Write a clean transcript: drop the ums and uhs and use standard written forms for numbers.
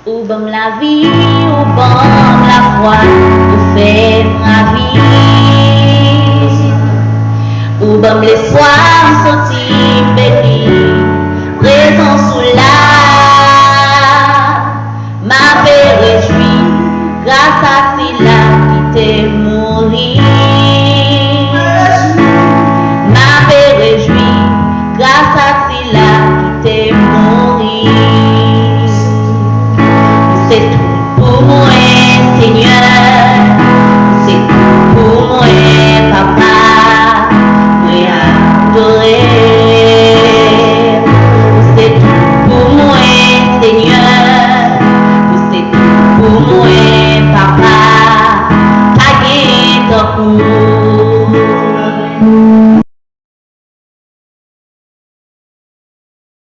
Ou bam la vie, ou bam la foi, ou fait ma vie. Ou bam l'espoir, sorti béni, présent sous la. Ma paix réjouit, grâce à cela qui t'est mouru. Ma paix réjouit, grâce à cela